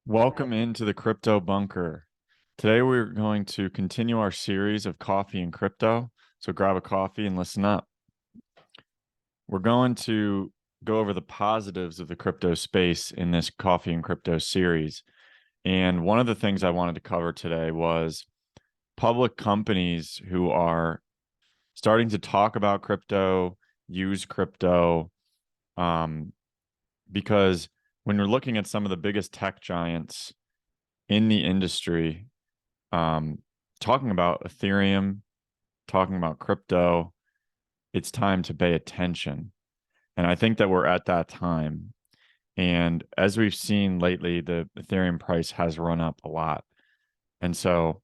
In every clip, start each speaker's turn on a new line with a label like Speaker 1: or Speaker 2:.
Speaker 1: Welcome into the Crypto Bunker. Today we're going to continue our series of coffee and crypto. So grab a coffee and listen up. We're going to go over the positives of the crypto space in this coffee and crypto series. And one of the things I wanted to cover today was public companies who are starting to talk about crypto, use crypto, because when you're looking at some of the biggest tech giants in the industry, talking about Ethereum, talking about crypto, it's time to pay attention. And I think that we're at that time. And as we've seen lately, the Ethereum price has run up a lot. And so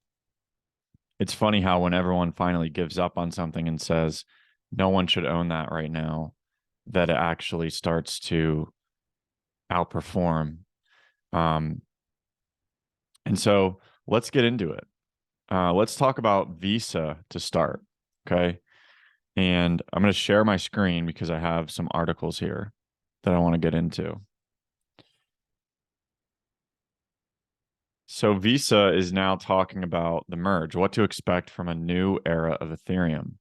Speaker 1: it's funny how when everyone finally gives up on something and says, no one should own that right now, that it actually starts to outperform. And so let's get into it. Let's talk about Visa to start. Okay. And I'm going to share my screen because I have some articles here that I want to get into. So Visa is now talking about the merge, what to expect from a new era of Ethereum.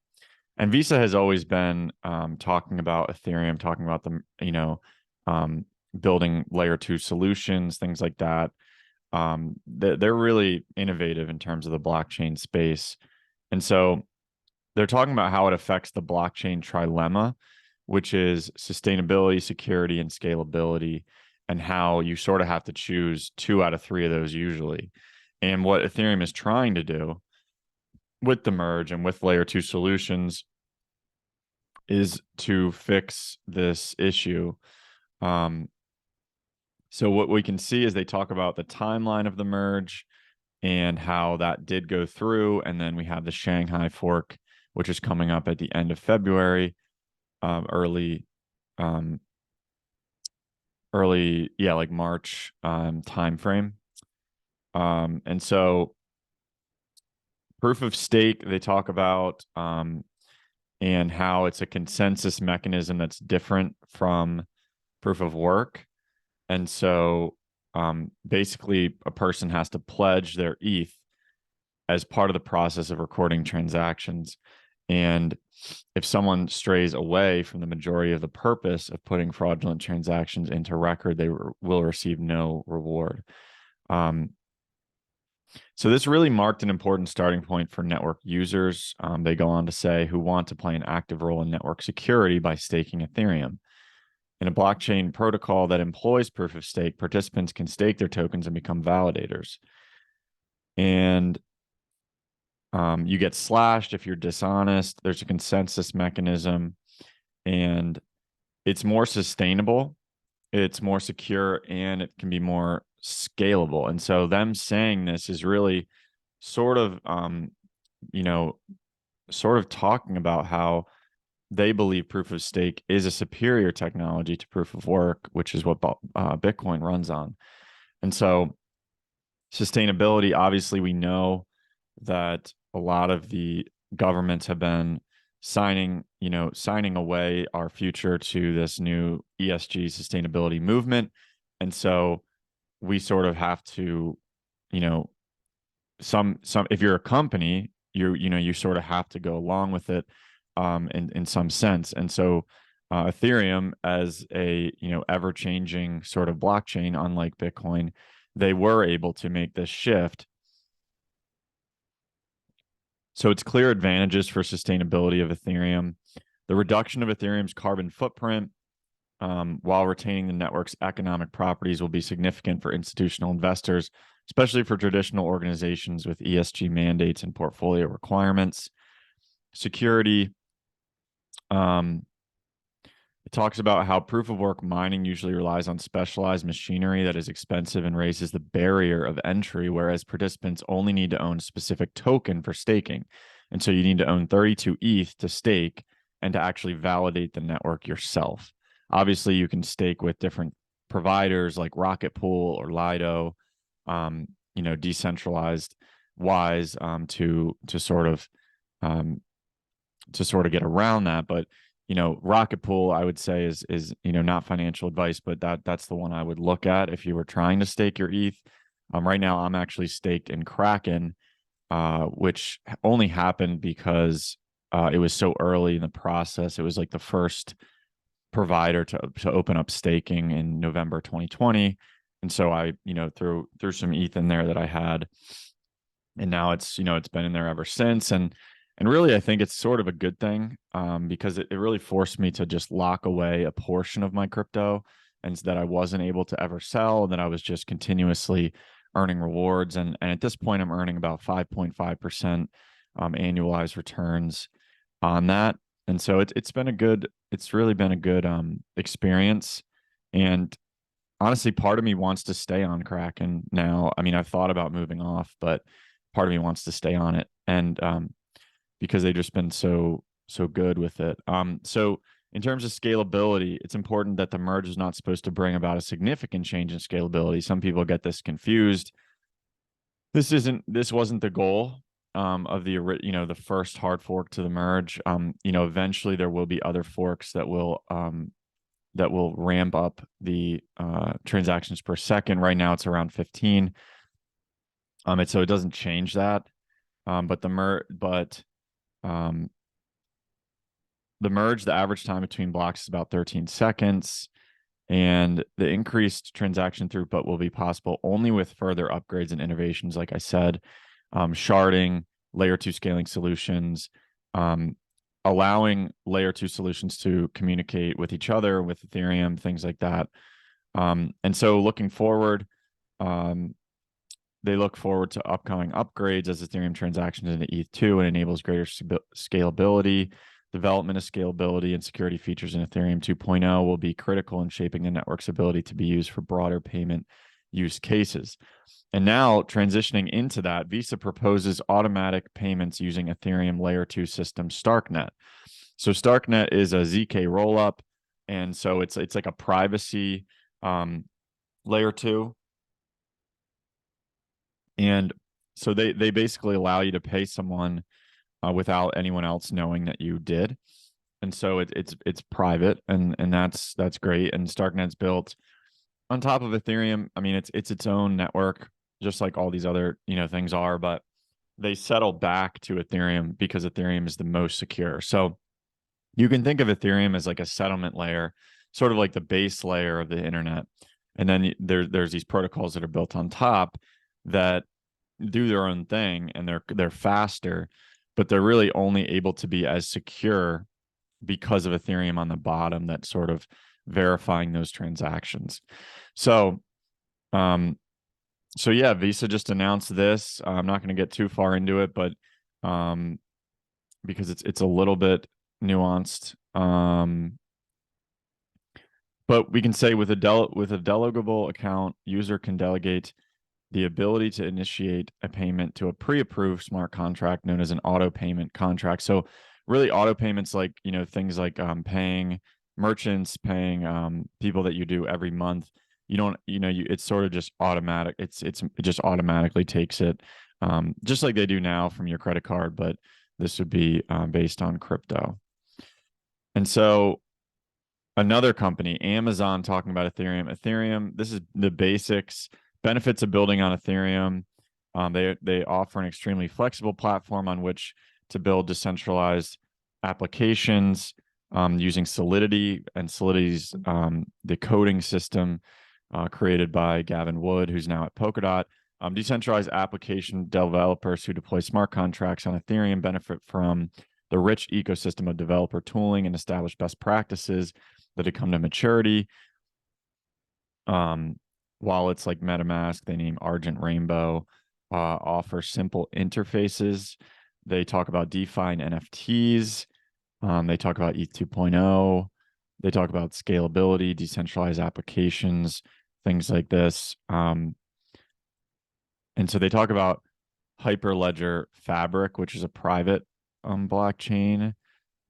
Speaker 1: And Visa has always been talking about Ethereum, talking about building layer 2 solutions, things like that. They're really innovative in terms of the blockchain space. And so they're talking about how it affects the blockchain trilemma, which is sustainability, security, and scalability, and how you sort of have to choose 2 out of 3 of those usually. And what Ethereum is trying to do with the merge and with layer 2 solutions is to fix this issue. So what we can see is they talk about the timeline of the merge and how that did go through. And then we have the Shanghai fork, which is coming up at the end of February, early, like March timeframe. And so proof of stake, they talk about, and how it's a consensus mechanism that's different from proof of work. And so basically a person has to pledge their ETH as part of the process of recording transactions. And if someone strays away from the majority of the purpose of putting fraudulent transactions into record, they will receive no reward. So this really marked an important starting point for network users. They go on to say, who want to play an active role in network security by staking Ethereum. In a blockchain protocol that employs proof of stake, participants can stake their tokens and become validators. And you get slashed if you're dishonest. There's a consensus mechanism, and it's more sustainable, it's more secure, and it can be more scalable. And so them saying this is really sort of, sort of talking about how they believe proof of stake is a superior technology to proof of work, which is what Bitcoin runs on. And so sustainability, obviously, we know that a lot of the governments have been signing away our future to this new ESG sustainability movement. And so we sort of have to, some if you're a company, you sort of have to go along with it in some sense. And so Ethereum, as a ever-changing sort of blockchain, unlike Bitcoin, they were able to make this shift. So it's clear advantages for sustainability of Ethereum. The reduction of Ethereum's carbon footprint while retaining the network's economic properties will be significant for institutional investors, especially for traditional organizations with ESG mandates and portfolio requirements. Security. It talks about how proof of work mining usually relies on specialized machinery that is expensive and raises the barrier of entry, whereas participants only need to own a specific token for staking. And so you need to own 32 ETH to stake and to actually validate the network yourself. Obviously, you can stake with different providers like Rocket Pool or Lido, decentralized wise to sort of get around that. But Rocket Pool, I would say is not financial advice, but that's the one I would look at if you were trying to stake your ETH. Right now, I'm actually staked in Kraken, which only happened because it was so early in the process. It was like the first provider to open up staking in November 2020, and so I threw some ETH in there that I had, and now it's been in there ever since. And really, I think it's sort of a good thing, because it really forced me to just lock away a portion of my crypto, and so that I wasn't able to ever sell, and that I was just continuously earning rewards. And at this point, I'm earning about 5.5% annualized returns on that. And so it's really been a good experience. And honestly, part of me wants to stay on Kraken now. I mean, I've thought about moving off, but part of me wants to stay on it. And because they've just been so good with it. So in terms of scalability, it's important that the merge is not supposed to bring about a significant change in scalability. Some people get this confused. This wasn't the goal of the first hard fork to the merge. Eventually there will be other forks that will ramp up the transactions per second. Right now it's around 15. So it doesn't change that. But the merge, the average time between blocks is about 13 seconds, and the increased transaction throughput will be possible only with further upgrades and innovations, like I said, sharding, layer 2 scaling solutions, allowing layer 2 solutions to communicate with each other, with Ethereum, things like that. And so looking forward, they look forward to upcoming upgrades as Ethereum transactions into ETH2 and enables greater scalability. Development of scalability and security features in Ethereum 2.0 will be critical in shaping the network's ability to be used for broader payment use cases. And now, transitioning into that, Visa proposes automatic payments using Ethereum Layer 2 system Starknet. So Starknet is a ZK rollup, and so it's like a privacy Layer 2. And so they basically allow you to pay someone without anyone else knowing that you did. And so it's private, and that's great. And Starknet's built on top of Ethereum. I mean, it's its own network, just like all these other things are, but they settle back to Ethereum because Ethereum is the most secure. So you can think of Ethereum as like a settlement layer, sort of like the base layer of the internet. And then there's these protocols that are built on top that do their own thing, and they're faster, but they're really only able to be as secure because of Ethereum on the bottom that's sort of verifying those transactions. So yeah, Visa just announced this. I'm not going to get too far into it, but because it's a little bit nuanced. But we can say with a delegable account, user can delegate the ability to initiate a payment to a pre-approved smart contract known as an auto payment contract. So really auto payments, like, things like paying merchants, paying people that you do every month. You don't, it's sort of just automatic. It just automatically takes it, just like they do now from your credit card, but this would be based on crypto. And so another company, Amazon, talking about Ethereum, this is the basics. Benefits of building on Ethereum. They offer an extremely flexible platform on which to build decentralized applications using Solidity, and Solidity's the coding system created by Gavin Wood, who's now at Polkadot. Decentralized application developers who deploy smart contracts on Ethereum benefit from the rich ecosystem of developer tooling and established best practices that have come to maturity. Wallets like MetaMask, they name Argent Rainbow, offer simple interfaces. They talk about DeFi and NFTs. They talk about ETH 2.0. They talk about scalability, decentralized applications, things like this. And so they talk about Hyperledger Fabric, which is a private blockchain,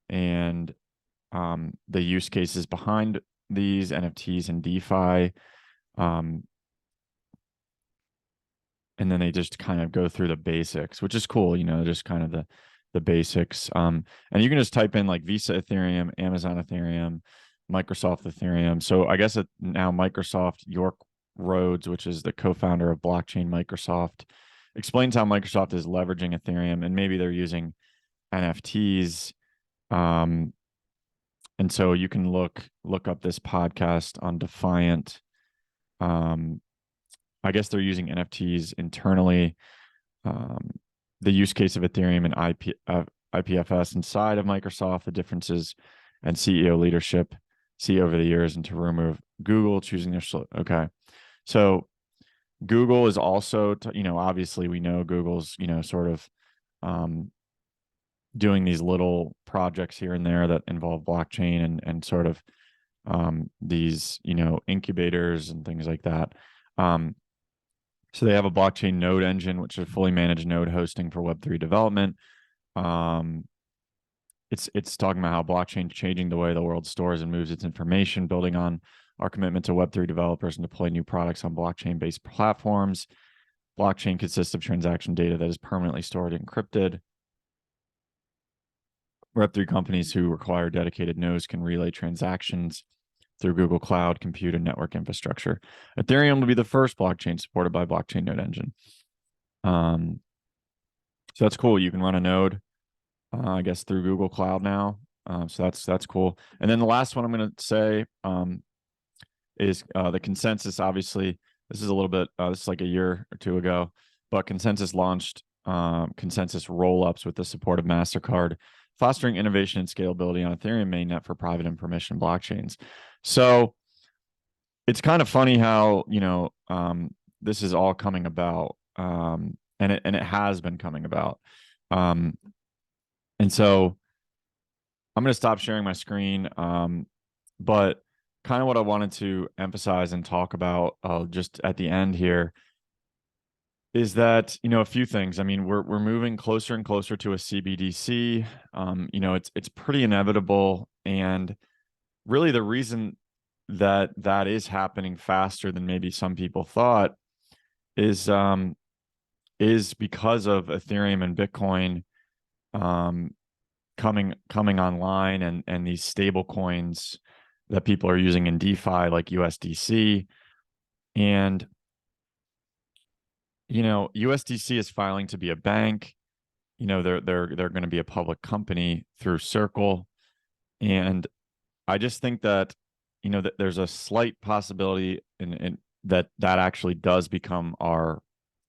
Speaker 1: and the use cases behind these NFTs and DeFi. And then they just kind of go through the basics, which is cool, just kind of the basics. And you can just type in like Visa Ethereum, Amazon Ethereum, Microsoft Ethereum. So I guess now Microsoft, York Rhodes, which is the co-founder of Blockchain Microsoft, explains how Microsoft is leveraging Ethereum, and maybe they're using NFTs. And so you can look up this podcast on Defiant. I guess they're using NFTs internally. The use case of Ethereum and IPFS inside of Microsoft, the differences, and CEO leadership see over the years, and to remove Google choosing their okay. So Google is also, obviously we know Google's, sort of doing these little projects here and there that involve blockchain and sort of these, incubators and things like that. So they have a blockchain node engine, which is a fully managed node hosting for Web3 development. It's talking about how blockchain is changing the way the world stores and moves its information, building on our commitment to Web3 developers and deploy new products on blockchain-based platforms. Blockchain consists of transaction data that is permanently stored and encrypted. Web3 companies who require dedicated nodes can relay transactions through Google Cloud, compute, and network infrastructure. Ethereum will be the first blockchain supported by blockchain node engine. So that's cool. You can run a node, I guess, through Google Cloud now. So that's cool. And then the last one I'm going to say is the Consensus. Obviously, this is a little bit, this is like a year or two ago, but Consensus launched Consensus rollups with the support of Mastercard, fostering innovation and scalability on Ethereum mainnet for private and permission blockchains. So it's kind of funny how, this is all coming about, and it has been coming about. And so I'm going to stop sharing my screen. But kind of what I wanted to emphasize and talk about just at the end here is that, a few things. I mean, we're moving closer and closer to a CBDC. It's pretty inevitable, and really the reason that is happening faster than maybe some people thought is because of Ethereum and Bitcoin coming online, and these stable coins that people are using in DeFi like USDC. And USDC is filing to be a bank. They're going to be a public company through Circle, and I just think that that there's a slight possibility in that actually does become our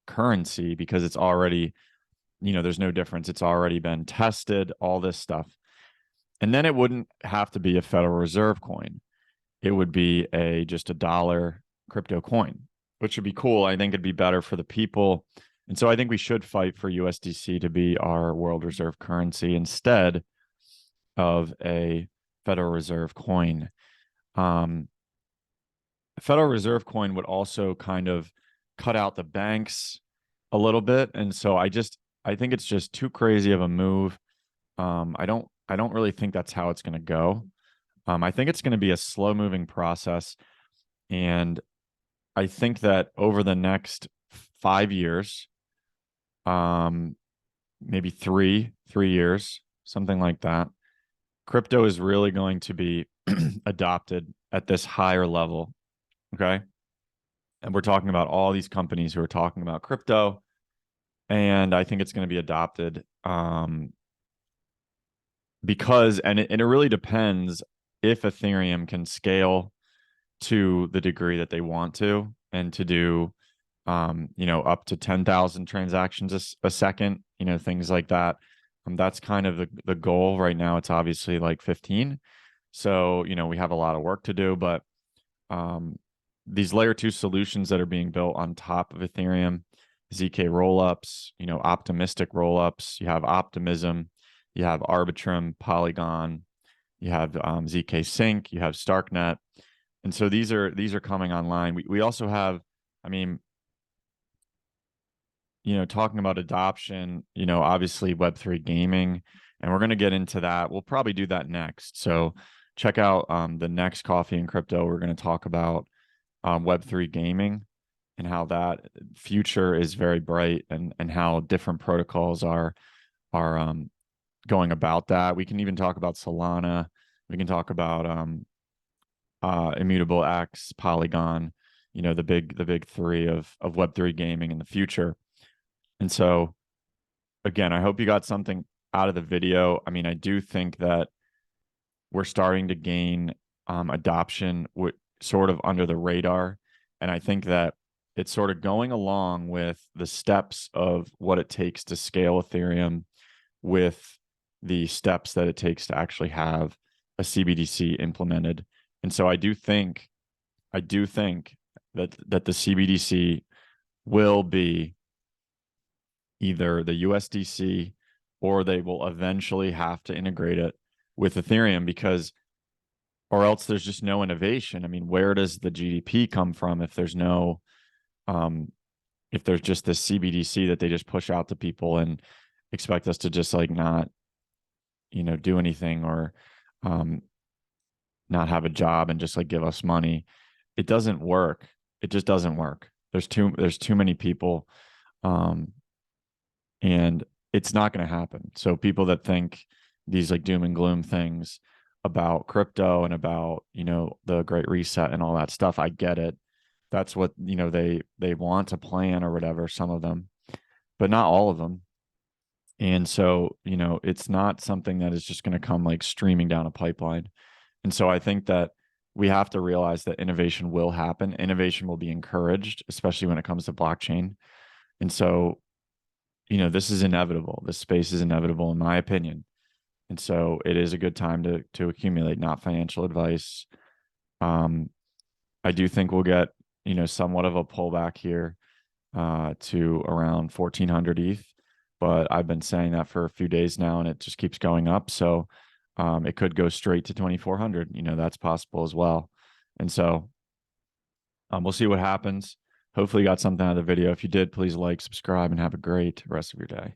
Speaker 1: currency, because it's already, there's no difference. It's already been tested, all this stuff. And then it wouldn't have to be a Federal Reserve coin. It would be just a dollar crypto coin, which would be cool. I think it'd be better for the people. And so I think we should fight for USDC to be our world reserve currency instead of a Federal Reserve coin. The Federal Reserve coin would also kind of cut out the banks a little bit. And so I think it's just too crazy of a move. I don't really think that's how it's going to go. I think it's going to be a slow moving process. And I think that over the next 5 years, maybe three years, something like that, crypto is really going to be adopted at this higher level. Okay. And we're talking about all these companies who are talking about crypto. And I think it's going to be adopted because, and it really depends if Ethereum can scale to the degree that they want to, and to do, up to 10,000 transactions a second, things like that. That's kind of the goal right now. It's obviously like 15. So, we have a lot of work to do, but these layer 2 solutions that are being built on top of Ethereum, ZK rollups, optimistic rollups, you have Optimism, you have Arbitrum, Polygon, you have ZK Sync, you have Starknet. And so these are coming online. We also have, talking about adoption, obviously Web3 gaming, and we're going to get into that. We'll probably do that next. So check out the next Coffee and Crypto. We're going to talk about Web3 gaming and how that future is very bright, and how different protocols are going about that. We can even talk about Solana. We can talk about Immutable X, Polygon, the big three of Web3 gaming in the future. And so again, I hope you got something out of the video. I mean, I do think that we're starting to gain adoption sort of under the radar. And I think that it's sort of going along with the steps of what it takes to scale Ethereum with the steps that it takes to actually have a CBDC implemented. And so I do think that the CBDC will be either the USDC or they will eventually have to integrate it with Ethereum, because or else there's just no innovation. I mean, where does the GDP come from if there's no if there's just this CBDC that they just push out to people and expect us to just like not do anything, or not have a job and just like give us money? It doesn't work. It just doesn't work. There's too many people, and it's not going to happen. So people that think these like doom and gloom things about crypto and about the Great Reset and all that stuff, I get it. That's what they want to plan or whatever, some of them, but not all of them. And so it's not something that is just going to come like streaming down a pipeline. And so I think that we have to realize that innovation will happen. Innovation will be encouraged, especially when it comes to blockchain. And so this is inevitable. This space is inevitable, in my opinion. And so it is a good time to accumulate, not financial advice. I do think we'll get somewhat of a pullback here to around 1400 ETH, but I've been saying that for a few days now, and it just keeps going up. So it could go straight to 2400. That's possible as well. And so we'll see what happens. Hopefully you got something out of the video. If you did, please like, subscribe, and have a great rest of your day.